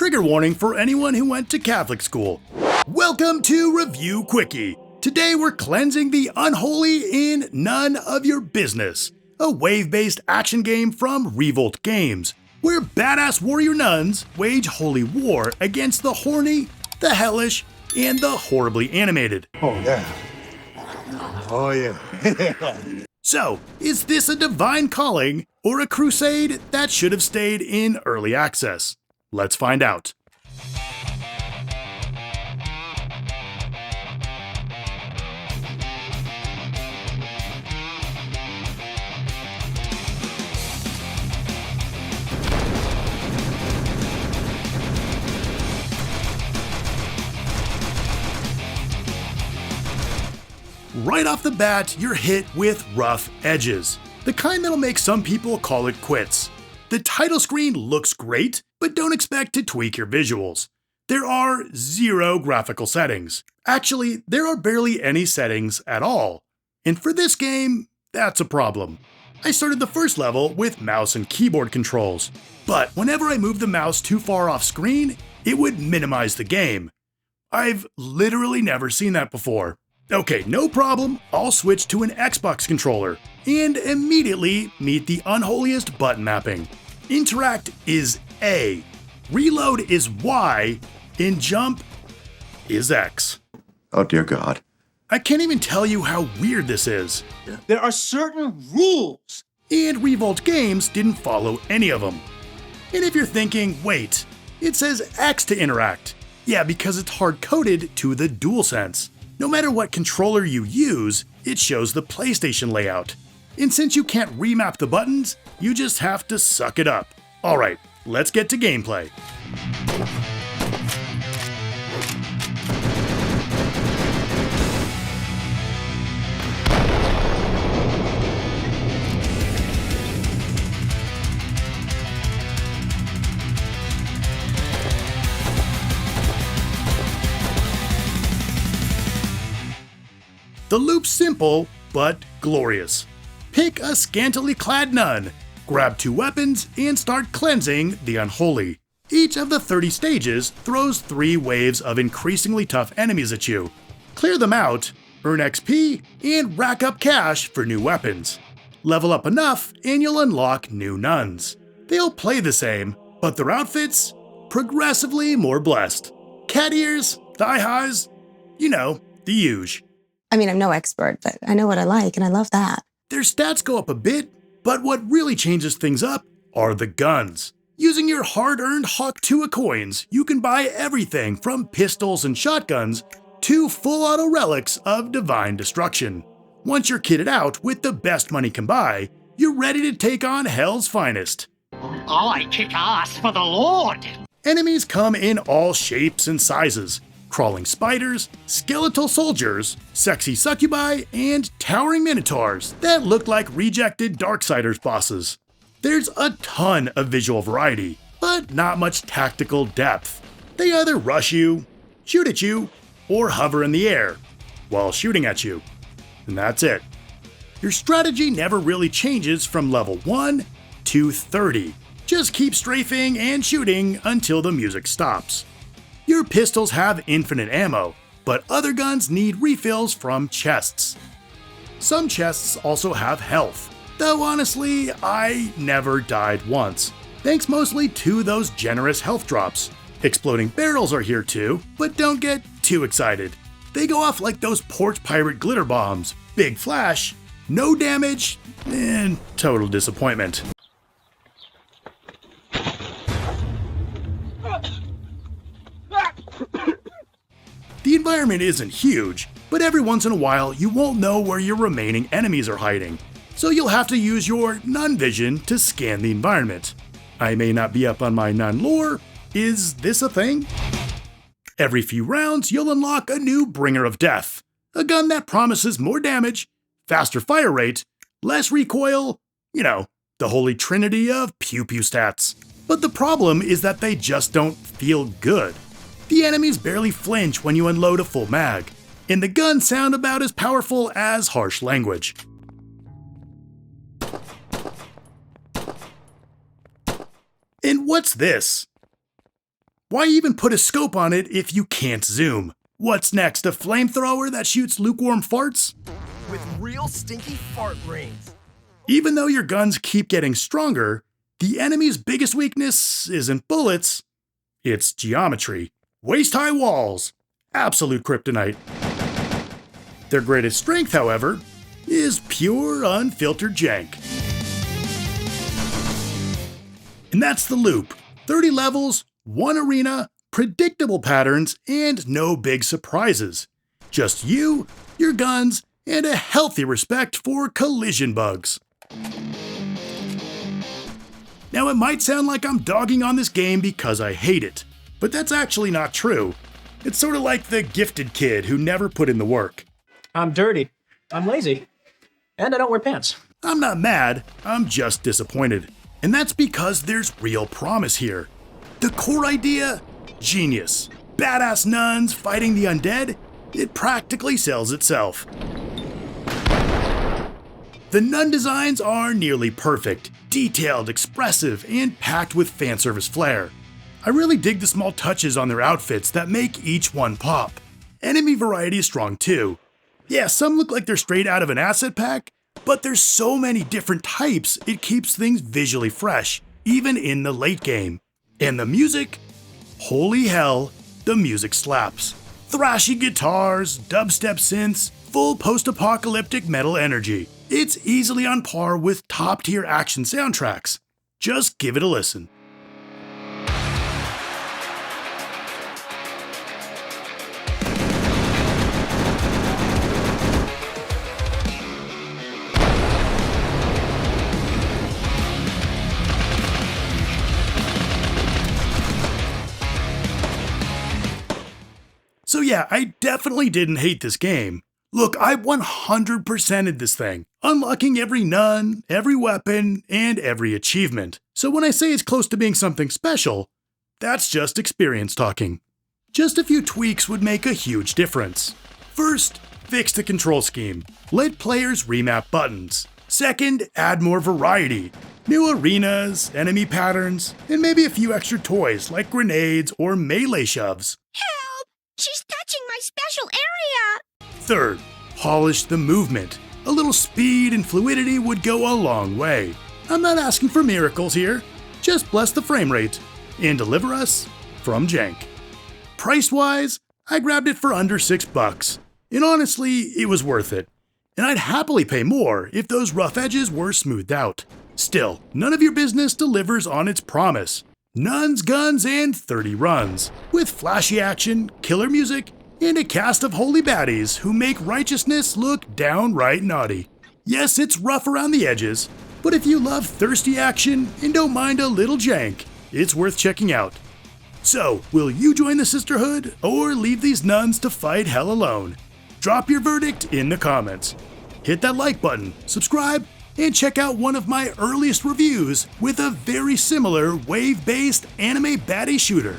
Trigger warning for anyone who went to Catholic school. Welcome to Review Quickie. Today we're cleansing the unholy in None of Your Business, a wave-based action game from Revolt Games, where badass warrior nuns wage holy war against the horny, the hellish, and the horribly animated. Oh yeah. Oh yeah. So, is this a divine calling or a crusade that should have stayed in early access? Let's find out. Right off the bat, you're hit with rough edges, the kind that'll make some people call it quits. The title screen looks great, but don't expect to tweak your visuals. There are 0 graphical settings. Actually, there are barely any settings at all. And for this game, that's a problem. I started the first level with mouse and keyboard controls, but whenever I moved the mouse too far off screen, it would minimize the game. I've literally never seen that before. Okay, no problem, I'll switch to an Xbox controller, and immediately meet the unholiest button mapping. Interact is A, reload is Y, and jump is X. Oh dear God. I can't even tell you how weird this is. There are certain rules. And Revolt Games didn't follow any of them. And if you're thinking, wait, it says X to interact. Yeah, because it's hard-coded to the DualSense. No matter what controller you use, it shows the PlayStation layout. And since you can't remap the buttons, you just have to suck it up. Alright, let's get to gameplay. The loop's simple, but glorious. Pick a scantily clad nun, grab 2 weapons, and start cleansing the unholy. Each of the 30 stages throws 3 waves of increasingly tough enemies at you. Clear them out, earn XP, and rack up cash for new weapons. Level up enough, and you'll unlock new nuns. They'll play the same, but their outfits, progressively more blessed. Cat ears, thigh highs, you know, the huge. I mean, I'm no expert, but I know what I like, and I love that. Their stats go up a bit, but what really changes things up are the guns. Using your hard-earned Hawk Tuah coins, you can buy everything from pistols and shotguns to full-auto relics of divine destruction. Once you're kitted out with the best money can buy, you're ready to take on hell's finest. I kick ass for the Lord! Enemies come in all shapes and sizes. Crawling spiders, skeletal soldiers, sexy succubi, and towering minotaurs that look like rejected Darksiders bosses. There's a ton of visual variety, but not much tactical depth. They either rush you, shoot at you, or hover in the air while shooting at you. And that's it. Your strategy never really changes from level 1 to 30. Just keep strafing and shooting until the music stops. Your pistols have infinite ammo, but other guns need refills from chests. Some chests also have health, though honestly, I never died once, thanks mostly to those generous health drops. Exploding barrels are here too, but don't get too excited. They go off like those porch pirate glitter bombs, big flash, no damage, and total disappointment. The environment isn't huge, but every once in a while you won't know where your remaining enemies are hiding, so you'll have to use your nun vision to scan the environment. I may not be up on my nun lore, is this a thing? Every few rounds you'll unlock a new Bringer of Death, a gun that promises more damage, faster fire rate, less recoil, you know, the holy trinity of pew-pew stats. But the problem is that they just don't feel good. The enemies barely flinch when you unload a full mag, and the guns sound about as powerful as harsh language. And what's this? Why even put a scope on it if you can't zoom? What's next, a flamethrower that shoots lukewarm farts? With real stinky fart brains. Even though your guns keep getting stronger, the enemy's biggest weakness isn't bullets, it's geometry. Waist-high walls. Absolute kryptonite. Their greatest strength, however, is pure, unfiltered jank. And that's the loop. 30 levels, 1 arena, predictable patterns, and no big surprises. Just you, your guns, and a healthy respect for collision bugs. Now, it might sound like I'm dogging on this game because I hate it, but that's actually not true. It's sort of like the gifted kid who never put in the work. I'm dirty. I'm lazy. And I don't wear pants. I'm not mad, I'm just disappointed. And that's because there's real promise here. The core idea? Genius. Badass nuns fighting the undead? It practically sells itself. The nun designs are nearly perfect, detailed, expressive, and packed with fanservice flair. I really dig the small touches on their outfits that make each one pop. Enemy variety is strong too. Yeah, some look like they're straight out of an asset pack, but there's so many different types it keeps things visually fresh, even in the late game. And the music? Holy hell, the music slaps. Thrashy guitars, dubstep synths, full post-apocalyptic metal energy. It's easily on par with top-tier action soundtracks. Just give it a listen. So yeah, I definitely didn't hate this game. Look, I 100%ed this thing, unlocking every nun, every weapon, and every achievement. So when I say it's close to being something special, that's just experience talking. Just a few tweaks would make a huge difference. First, fix the control scheme. Let players remap buttons. Second, add more variety. New arenas, enemy patterns, and maybe a few extra toys like grenades or melee shoves. Help! She's touching my special area! Third, polish the movement. A little speed and fluidity would go a long way. I'm not asking for miracles here, just bless the frame rate and deliver us from jank. Price-wise, I grabbed it for under $6, and honestly, it was worth it. And I'd happily pay more if those rough edges were smoothed out. Still, none of your business delivers on its promise. Nuns, guns, and 30 runs, with flashy action, killer music, and a cast of holy baddies who make righteousness look downright naughty. Yes, it's rough around the edges, but if you love thirsty action and don't mind a little jank, it's worth checking out. So, will you join the sisterhood, or leave these nuns to fight hell alone? Drop your verdict in the comments. Hit that like button, subscribe, and check out one of my earliest reviews with a very similar wave-based anime baddie shooter.